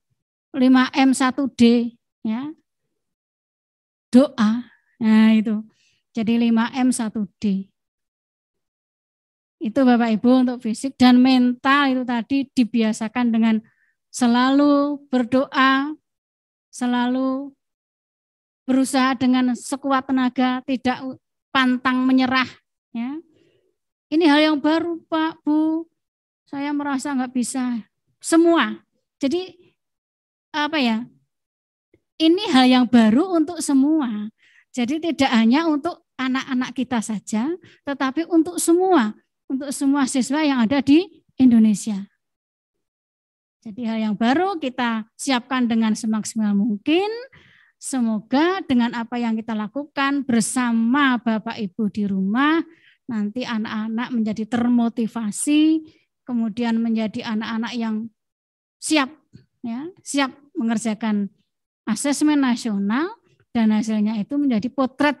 5M 1D, ya. Doa. Nah itu. Jadi 5M 1D. Itu Bapak Ibu untuk fisik, dan mental itu tadi dibiasakan dengan selalu berdoa, selalu berusaha dengan sekuat tenaga, tidak pantang menyerah. Ya. Ini hal yang baru Pak, Bu, saya merasa nggak bisa semua. Jadi ini hal yang baru untuk semua. Jadi tidak hanya untuk anak-anak kita saja, tetapi untuk semua siswa yang ada di Indonesia. Jadi hal yang baru kita siapkan dengan semaksimal mungkin. Semoga dengan apa yang kita lakukan bersama Bapak Ibu di rumah, nanti anak-anak menjadi termotivasi, kemudian menjadi anak-anak yang siap mengerjakan asesmen nasional, dan hasilnya itu menjadi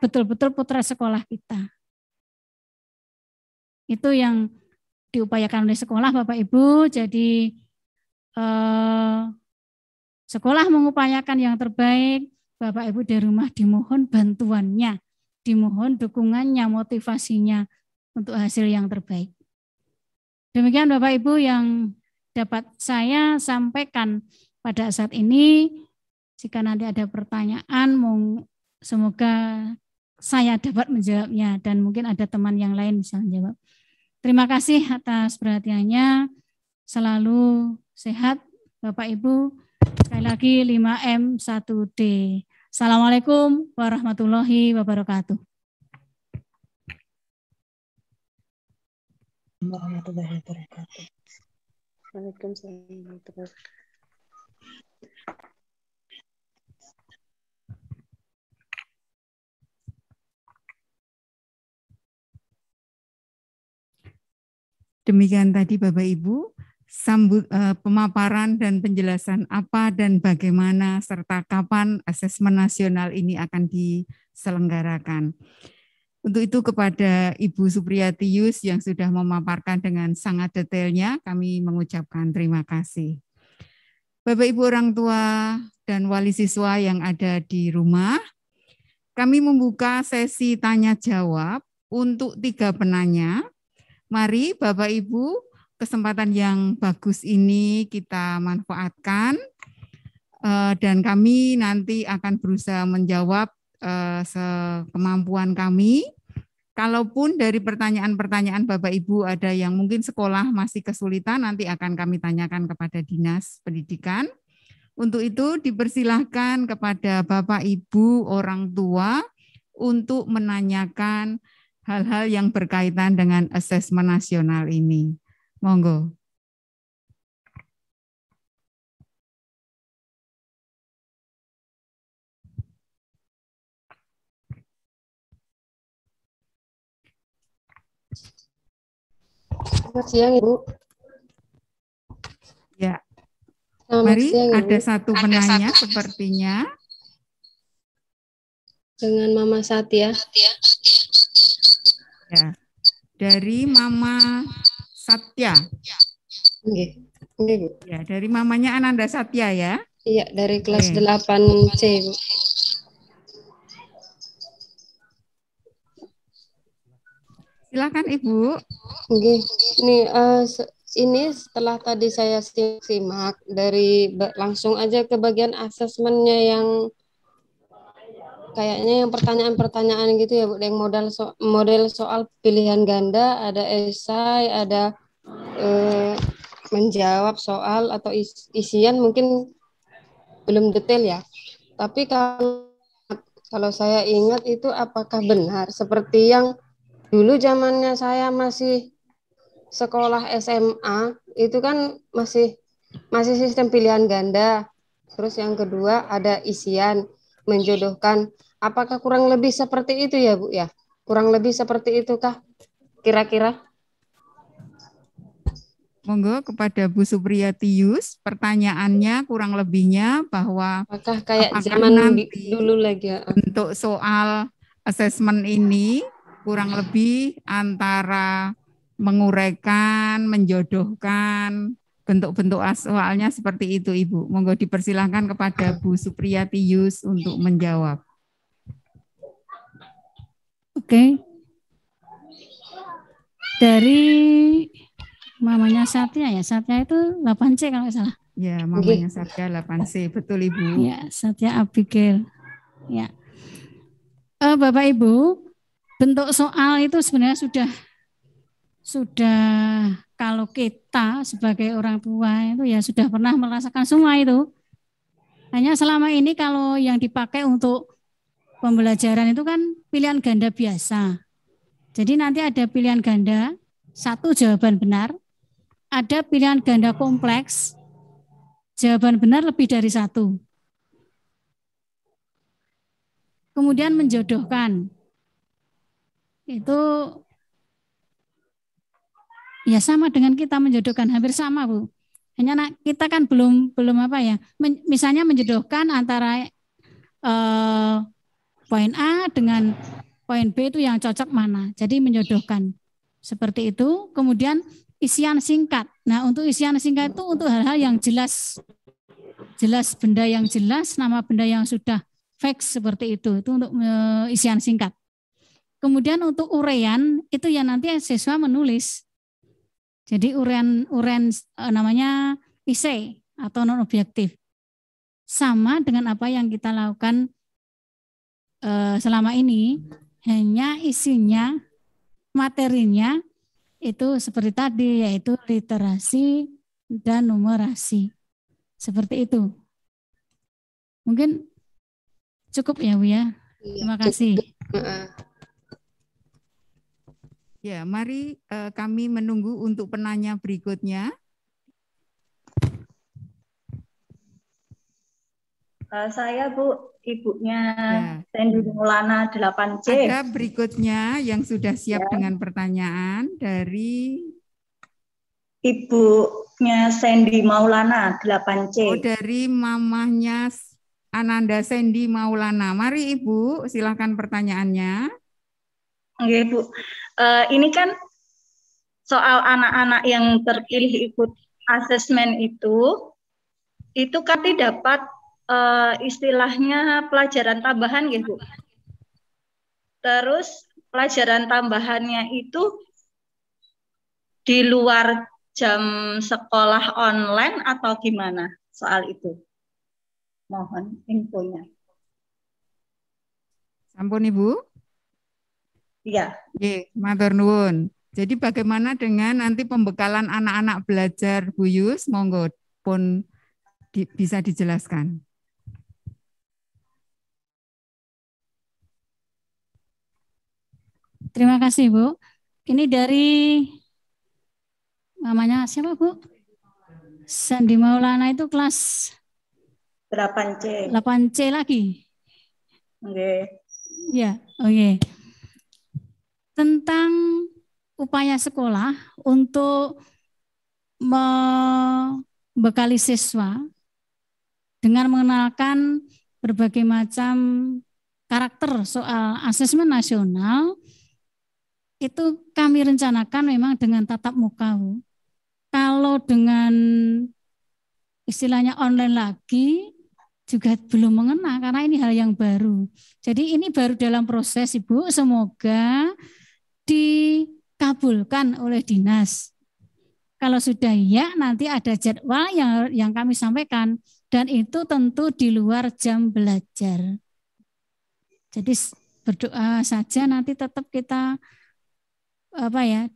betul-betul potret sekolah kita. Itu yang diupayakan oleh sekolah Bapak Ibu. Jadi sekolah mengupayakan yang terbaik. Bapak Ibu di rumah dimohon bantuannya, dimohon dukungannya, motivasinya untuk hasil yang terbaik. Demikian Bapak Ibu yang dapat saya sampaikan pada saat ini. Jika nanti ada pertanyaan, semoga saya dapat menjawabnya, dan mungkin ada teman yang lain bisa menjawab. Terima kasih atas perhatiannya. Selalu sehat Bapak Ibu. Sekali lagi 5M 1D. Assalamualaikum warahmatullahi wabarakatuh. Warahmatullahi wabarakatuh. Waalaikumsalam warahmatullahi wabarakatuh. Demikian tadi Bapak Ibu, pemaparan dan penjelasan apa dan bagaimana serta kapan asesmen nasional ini akan diselenggarakan. Untuk itu kepada Ibu Supriyatius yang sudah memaparkan dengan sangat detailnya, kami mengucapkan terima kasih. Bapak Ibu orang tua dan wali siswa yang ada di rumah, kami membuka sesi tanya jawab untuk 3 penanya. Mari Bapak Ibu, kesempatan yang bagus ini kita manfaatkan. dan kami nanti akan berusaha menjawab sekemampuan kami. Kalaupun dari pertanyaan-pertanyaan Bapak Ibu ada yang mungkin sekolah masih kesulitan, nanti akan kami tanyakan kepada Dinas Pendidikan. Untuk itu dipersilahkan kepada Bapak Ibu orang tua untuk menanyakan hal-hal yang berkaitan dengan asesmen nasional ini. Monggo. Selamat siang, Ibu. Ya. Selamat Mari siang, Ibu. ada satu penanya sepertinya. Dengan Mama Satya. Ya. Dari Mama Satya. Oke. Oke, Bu. Ya, dari mamanya Ananda Satya ya. Iya, dari kelas Oke. 8C, Bu. Silakan Ibu. Oke. Ini setelah tadi saya simak dari langsung aja ke bagian asesmennya yang kayaknya yang pertanyaan-pertanyaan gitu ya Bu, yang model soal pilihan ganda, ada esai, ada menjawab soal atau isian mungkin belum detail ya. Tapi kalau saya ingat itu apakah benar seperti yang dulu zamannya saya masih sekolah SMA itu kan masih sistem pilihan ganda. Terus yang kedua ada isian, menjodohkan. Apakah kurang lebih seperti itu ya Bu ya? Kurang lebih seperti itu kah kira-kira? Monggo kepada Bu Supriyatius, pertanyaannya kurang lebihnya bahwa Apakah kayak apakah zaman nanti dulu lagi ya? bentuk soal asesmen ini kurang lebih antara menguraikan, menjodohkan, bentuk-bentuk soalnya seperti itu Ibu. Monggo dipersilahkan kepada Bu Supriyatius untuk menjawab. Oke. Dari mamanya Satya ya, Satya itu 8C kalau nggak salah. Ya, mamanya Satya 8C, betul Ibu. Ya, Satya Abigail. Ya. Bapak Ibu, bentuk soal itu sebenarnya sudah kalau kita sebagai orang tua itu ya sudah pernah merasakan semua itu. Hanya selama ini kalau yang dipakai untuk pembelajaran itu kan pilihan ganda biasa. Jadi nanti ada pilihan ganda, satu jawaban benar, ada pilihan ganda kompleks, jawaban benar lebih dari satu. Kemudian menjodohkan, itu ya sama dengan kita menjodohkan, hampir sama Bu. Hanya kita kan belum apa ya, misalnya menjodohkan antara poin A dengan poin B itu yang cocok mana. Jadi menjodohkan seperti itu. Kemudian isian singkat. Nah untuk isian singkat itu untuk hal-hal yang jelas benda yang jelas, nama benda yang sudah fix seperti itu untuk isian singkat. Kemudian untuk uraian itu ya nanti siswa menulis. Jadi uraian namanya essay atau non objektif. Sama dengan apa yang kita lakukan selama ini, hanya isinya, materinya itu seperti tadi yaitu literasi dan numerasi. Seperti itu. Mungkin cukup ya Bu ya. Terima kasih. Ya, mari kami menunggu untuk penanya berikutnya. Saya Bu, ibunya Sandy Maulana 8C. Ada berikutnya yang sudah siap dengan pertanyaan dari ibunya Sandy Maulana 8C. Oh, dari mamahnya Ananda Sandy Maulana. Mari Ibu, silakan pertanyaannya. Oke Bu, ini kan soal anak-anak yang terpilih ikut asesmen itu kan dapat istilahnya pelajaran tambahan gitu. Terus pelajaran tambahannya itu di luar jam sekolah online atau gimana soal itu? Mohon infonya. Sampun Ibu? Iya. Nggih, matur nuwun. Jadi bagaimana dengan nanti pembekalan anak-anak belajar Bu Yus? Monggo pun bisa dijelaskan. Terima kasih Bu. Ini dari namanya siapa Bu? Sandi Maulana itu kelas 8C. 8C lagi. Oke. Ya, oke. Tentang upaya sekolah untuk membekali siswa dengan mengenalkan berbagai macam karakter soal asesmen nasional, itu kami rencanakan memang dengan tatap muka, Bu. Kalau dengan istilahnya online lagi juga belum mengena karena ini hal yang baru. Jadi ini baru dalam proses Ibu, semoga dikabulkan oleh dinas. Kalau sudah ya nanti ada jadwal yang kami sampaikan dan itu tentu di luar jam belajar. Jadi berdoa saja nanti tetap kita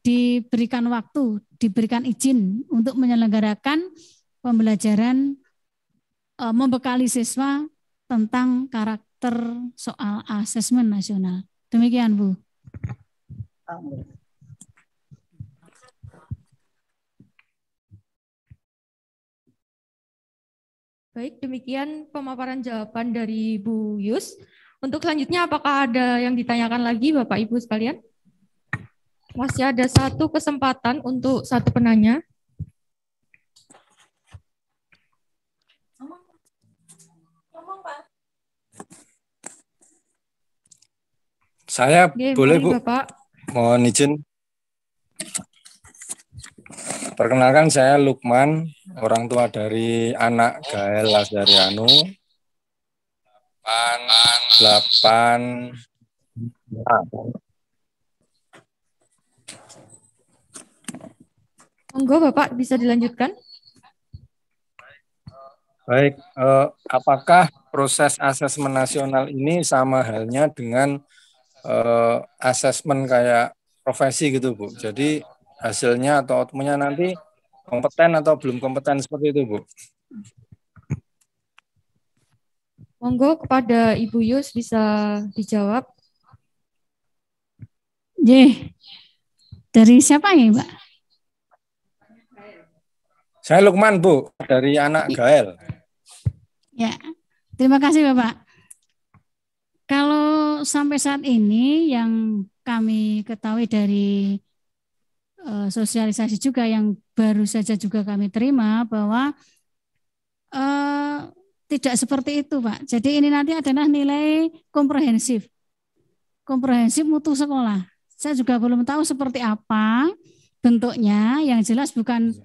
diberikan waktu, diberikan izin untuk menyelenggarakan pembelajaran membekali siswa tentang karakter soal asesmen nasional. Demikian Bu. Baik, demikian pemaparan jawaban dari Bu Yus. Untuk selanjutnya apakah ada yang ditanyakan lagi Bapak Ibu sekalian? Masih ada satu kesempatan untuk satu penanya. Saya boleh Bu, Bapak. mohon izin. Perkenalkan saya Lukman, orang tua dari anak Gael Lazarianu. 8. Monggo Bapak bisa dilanjutkan. Baik, apakah proses asesmen nasional ini sama halnya dengan asesmen kayak profesi gitu Bu? Jadi hasilnya atau outputnya nanti kompeten atau belum kompeten seperti itu Bu? Monggo kepada Ibu Yus bisa dijawab. Dari siapa ya Mbak? Saya Lukman Bu, dari anak Gael. Ya, terima kasih Bapak. Kalau sampai saat ini yang kami ketahui dari sosialisasi juga yang baru saja juga kami terima bahwa tidak seperti itu Pak. Jadi ini nanti adalah nilai komprehensif. Komprehensif mutu sekolah. Saya juga belum tahu seperti apa bentuknya, yang jelas bukan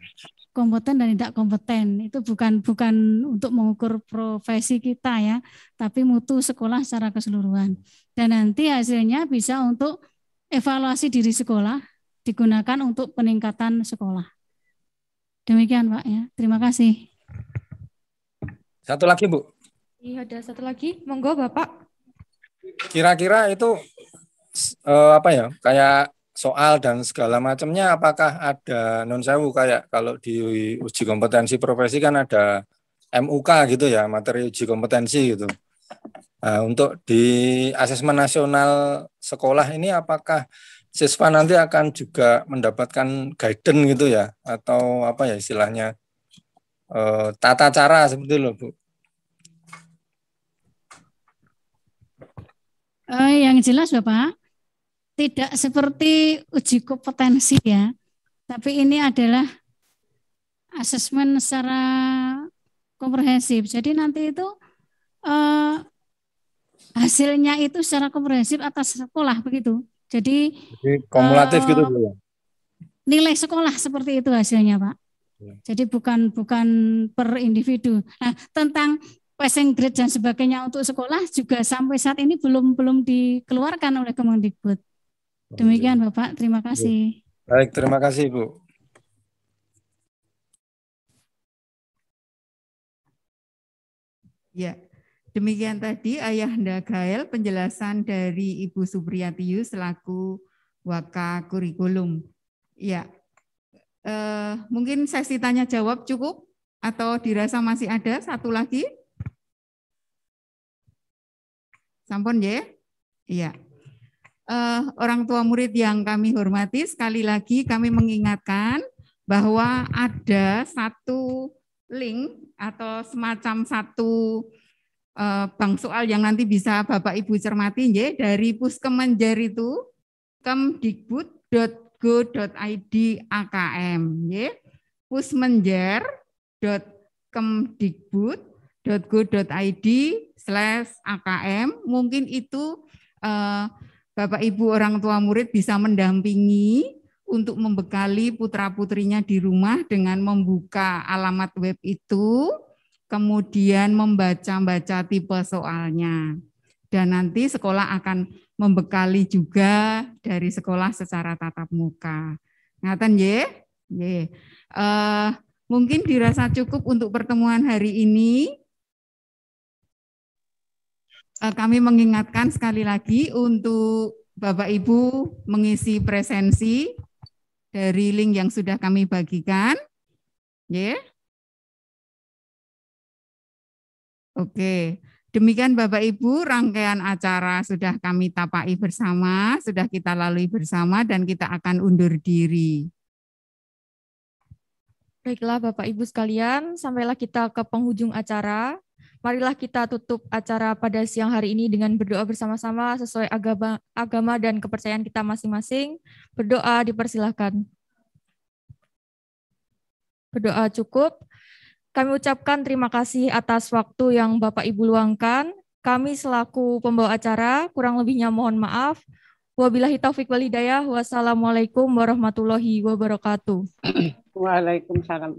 kompeten dan tidak kompeten. Itu bukan untuk mengukur profesi kita ya, tapi mutu sekolah secara keseluruhan. Dan nanti hasilnya bisa untuk evaluasi diri sekolah, digunakan untuk peningkatan sekolah. Demikian Pak ya. Terima kasih. Satu lagi Bu. Iya, ada satu lagi. Monggo Bapak. Kira-kira itu kayak soal dan segala macamnya, apakah ada non sewu kayak kalau di uji kompetensi profesi kan ada MUK gitu ya, materi uji kompetensi gitu. Nah, untuk di asesmen nasional sekolah ini apakah siswa nanti akan juga mendapatkan guidance gitu ya, atau apa ya istilahnya tata cara seperti itu Bu? Yang jelas Bapak, tidak seperti uji kompetensi ya, tapi ini adalah asesmen secara komprehensif. Jadi nanti itu hasilnya itu secara komprehensif atas sekolah begitu. Jadi kumulatif gitu Bu ya. Nilai sekolah seperti itu hasilnya Pak. Jadi bukan per individu. Nah, tentang passing grade dan sebagainya untuk sekolah juga sampai saat ini belum dikeluarkan oleh Kemendikbud. Demikian Bapak, terima kasih. Baik, terima kasih Bu. Ya, demikian tadi Ayahanda Gael penjelasan dari Ibu Supriyatius selaku Waka Kurikulum. Ya, mungkin sesi tanya jawab cukup atau dirasa masih ada satu lagi? Sampun ya? Iya. Orang tua murid yang kami hormati, sekali lagi kami mengingatkan bahwa ada satu link atau semacam satu bank soal yang nanti bisa Bapak Ibu cermati ya, dari Puskemenjer itu kemdikbud.go.id AKM ya. pusmenjer.kemdikbud.go.id/AKM. Mungkin itu Bapak Ibu orang tua murid bisa mendampingi untuk membekali putra-putrinya di rumah dengan membuka alamat web itu, kemudian membaca-baca tipe soalnya. Dan nanti sekolah akan membekali juga dari sekolah secara tatap muka. Ngaten ye? Ye. Mungkin dirasa cukup untuk pertemuan hari ini. Kami mengingatkan sekali lagi untuk Bapak Ibu mengisi presensi dari link yang sudah kami bagikan. Ya. Oke. Demikian Bapak Ibu, rangkaian acara sudah kami tapai bersama, sudah kita lalui bersama dan kita akan undur diri. Baiklah Bapak Ibu sekalian, sampailah kita ke penghujung acara. Marilah kita tutup acara pada siang hari ini dengan berdoa bersama-sama sesuai agama dan kepercayaan kita masing-masing. Berdoa dipersilahkan. Berdoa cukup. Kami ucapkan terima kasih atas waktu yang Bapak Ibu luangkan. Kami selaku pembawa acara, kurang lebihnya mohon maaf. Wabillahi taufik wal hidayah. Wassalamualaikum warahmatullahi wabarakatuh. Waalaikumsalam.